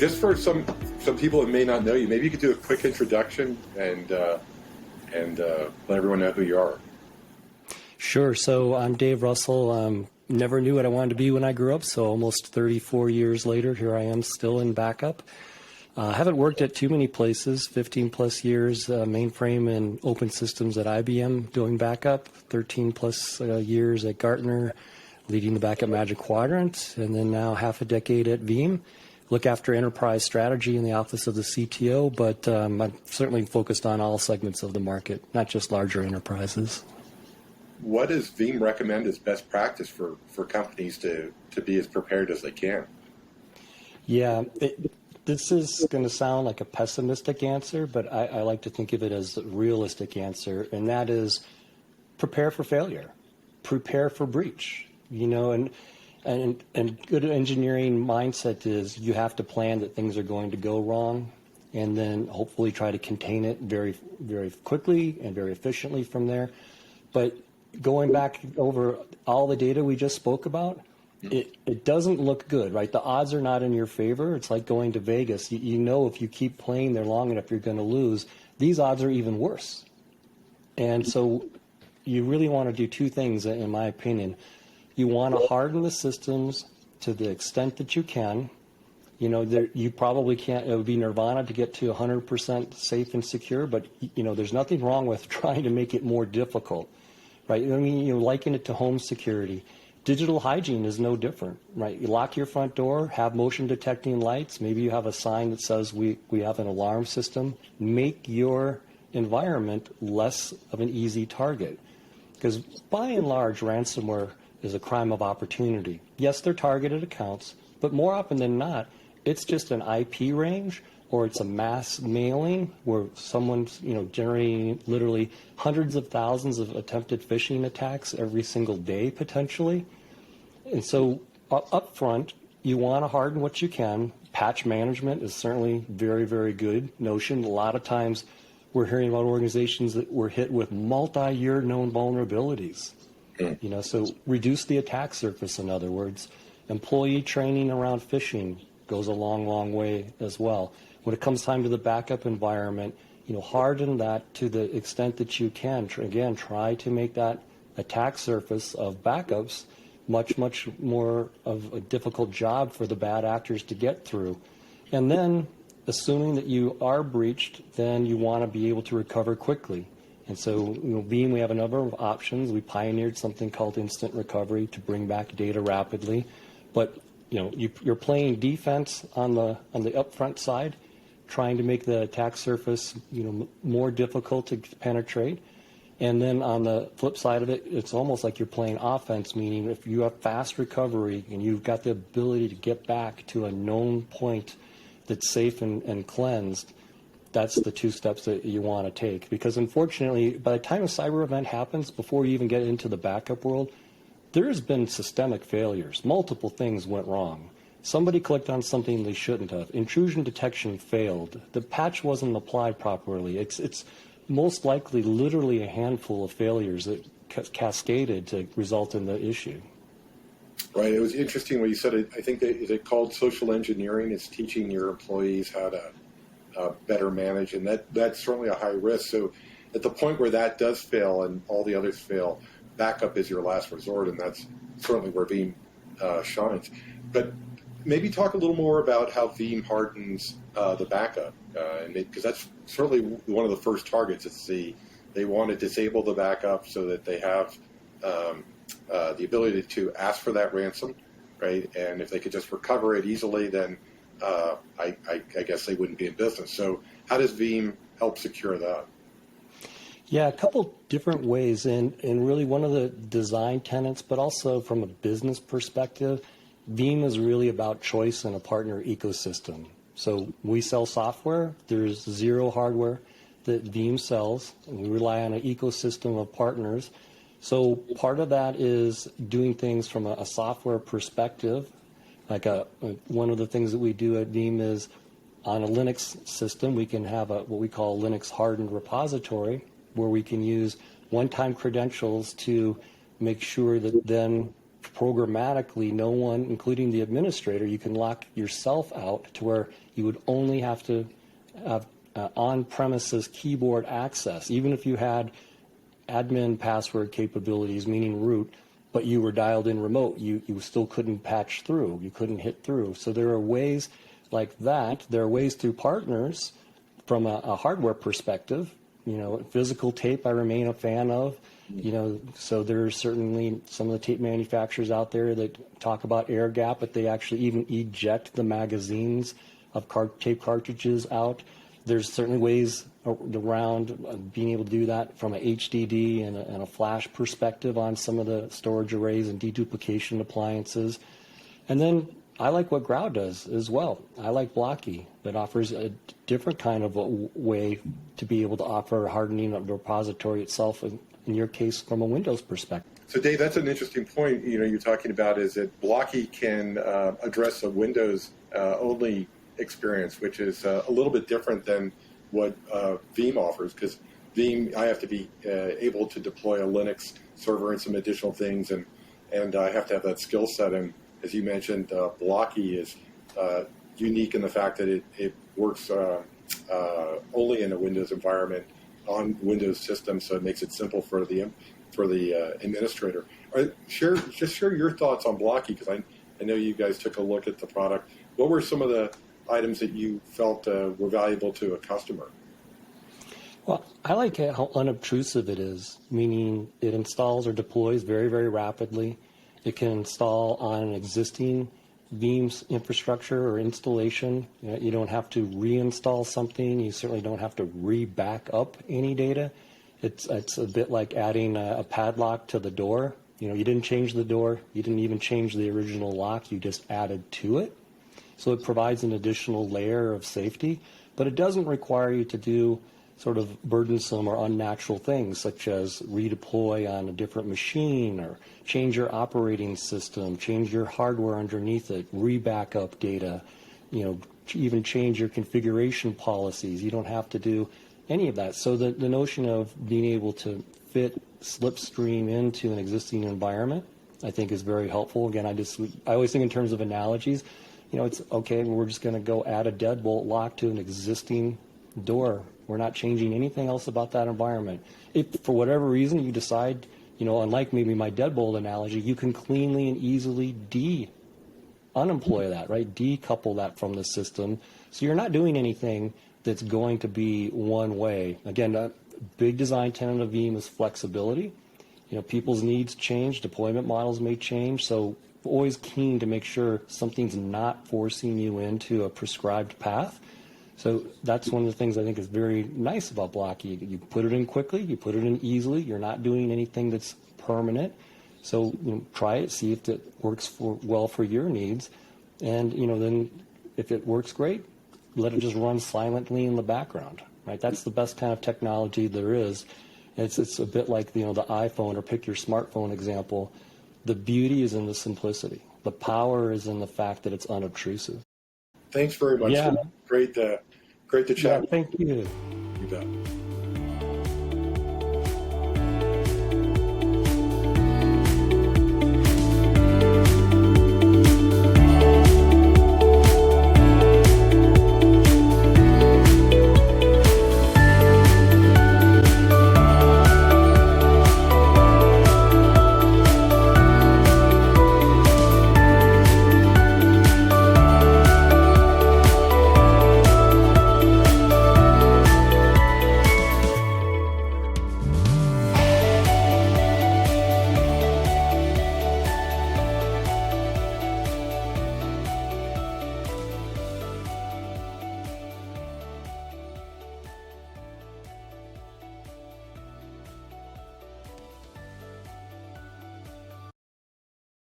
just for some people that may not know you, maybe you could do a quick introduction and let everyone know who you are. Sure. So I'm Dave Russell. Never knew what I wanted to be when I grew up, so almost 34 years later, here I am still in backup. Haven't worked at too many places, 15 plus years, mainframe and open systems at IBM doing backup, 13 plus years at Gartner leading the Backup Magic Quadrant, and then now half a decade at Veeam. Look after enterprise strategy in the office of the CTO, but I'm certainly focused on all segments of the market, not just larger enterprises. What does Veeam recommend as best practice for companies to be as prepared as they can? Yeah, this is going to sound like a pessimistic answer, but I like to think of it as a realistic answer, and that is prepare for failure, prepare for breach. You know, and good engineering mindset is you have to plan that things are going to go wrong, and then hopefully try to contain it very, very quickly and very efficiently from there. But going back over all the data we just spoke about, it doesn't look good, right? The odds are not in your favor. It's like going to Vegas. You know if you keep playing there long enough, you're going to lose. These odds are even worse. And so you really want to do two things, in my opinion. You want to harden the systems to the extent that you can. You know, you probably can't, it would be nirvana to get to 100% safe and secure, but, you know, there's nothing wrong with trying to make it more difficult, right? I mean, you liken it to home security. Digital hygiene is no different, right? You lock your front door, have motion detecting lights. Maybe you have a sign that says we have an alarm system. Make your environment less of an easy target. Because by and large, ransomware is a crime of opportunity. Yes, they're targeted accounts, but more often than not, it's just an IP range or it's a mass mailing where someone's, you know, generating literally hundreds of thousands of attempted phishing attacks every single day potentially. And so up front, you want to harden what you can. Patch management is certainly very, very good notion. A lot of times we're hearing about organizations that were hit with multi-year known vulnerabilities. You know, so reduce the attack surface, in other words. Employee training around phishing goes a long, long way as well. When it comes time to the backup environment, you know, harden that to the extent that you can. Again, try to make that attack surface of backups much, much more of a difficult job for the bad actors to get through. And then, assuming that you are breached, then you want to be able to recover quickly. And so, you know, Veeam, we have a number of options. We pioneered something called instant recovery to bring back data rapidly. But, you know, you're playing defense on the upfront side, trying to make the attack surface, you know, more difficult to penetrate. And then on the flip side of it, it's almost like you're playing offense, meaning if you have fast recovery and you've got the ability to get back to a known point that's safe and cleansed, that's the two steps that you want to take. Because unfortunately, by the time a cyber event happens, before you even get into the backup world, there's been systemic failures. Multiple things went wrong. Somebody clicked on something they shouldn't have. Intrusion detection failed. The patch wasn't applied properly. It's most likely literally a handful of failures that cascaded to result in the issue. Right. It was interesting what you said. I think is it called social engineering? It's teaching your employees how to better manage, and that's certainly a high risk. So at the point where that does fail and all the others fail, backup is your last resort, and that's certainly where Veeam shines. But maybe talk a little more about how Veeam hardens the backup, because that's certainly one of the first targets. They want to disable the backup so that they have the ability to ask for that ransom, right? And if they could just recover it easily, then I guess they wouldn't be in business. So how does Veeam help secure that? Yeah, a couple different ways. And really one of the design tenets, but also from a business perspective, Veeam is really about choice in a partner ecosystem. So we sell software. There's zero hardware that Veeam sells, and we rely on an ecosystem of partners. So part of that is doing things from a software perspective. Like one of the things that we do at Veeam is on a Linux system, we can have what we call a Linux hardened repository, where we can use one-time credentials to make sure that then programmatically, no one, including the administrator, you can lock yourself out to where you would only have to have on-premises keyboard access, even if you had admin password capabilities, meaning root, but you were dialed in remote, you still couldn't patch through, you couldn't hit through. So there are ways like that. There are ways through partners from a hardware perspective. Physical tape I remain a fan of. So there's certainly some of the tape manufacturers out there that talk about air gap, but they actually even eject the magazines of tape cartridges out. There's certainly ways around being able to do that from a HDD and a flash perspective on some of the storage arrays and deduplication appliances. And then I like what GRAU does as well. I like Blocky, that offers a different kind of a way to be able to offer hardening of the repository itself, in your case, from a Windows perspective. So Dave, that's an interesting point. You're talking about is that Blocky can address a Windows only experience, which is a little bit different than what Veeam offers, because Veeam, I have to be able to deploy a Linux server and some additional things, and I have to have that skill set. And as you mentioned, Blocky is unique in the fact that it works only in a Windows environment on Windows systems, so it makes it simple for the administrator. Share your thoughts on Blocky, because I know you guys took a look at the product. What were some of the items that you felt were valuable to a customer? Well, I like how unobtrusive it is, meaning it installs or deploys very, very rapidly. It can install on an existing Veeam infrastructure or installation. You don't have to reinstall something. You certainly don't have to re-back up any data. It's a bit like adding a padlock to the door. You didn't change the door. You didn't even change the original lock. You just added to it. So it provides an additional layer of safety, but it doesn't require you to do sort of burdensome or unnatural things, such as redeploy on a different machine or change your operating system, change your hardware underneath it, re-back up data, even change your configuration policies. You don't have to do any of that. So the notion of being able to fit slipstream into an existing environment, I think, is very helpful. Again, I always think in terms of analogies. It's okay, we're just going to go add a deadbolt lock to an existing door. We're not changing anything else about that environment. If for whatever reason you decide, unlike maybe my deadbolt analogy, you can cleanly and easily unemploy that, right? Decouple that from the system. So you're not doing anything that's going to be one way. Again, a big design tenet of Veeam is flexibility. People's needs change, deployment models may change, so always keen to make sure something's not forcing you into a prescribed path. So that's one of the things I think is very nice about Blocky. You put it in quickly, you put it in easily, you're not doing anything that's permanent. So try it, see if it works well for your needs. And then if it works great, let it just run silently in the background. Right? That's the best kind of technology there is. It's a bit like the iPhone, or pick your smartphone example. The beauty is in the simplicity. The power is in the fact that it's unobtrusive. Thanks very much. Yeah. Great to chat. Yeah, thank you. You bet.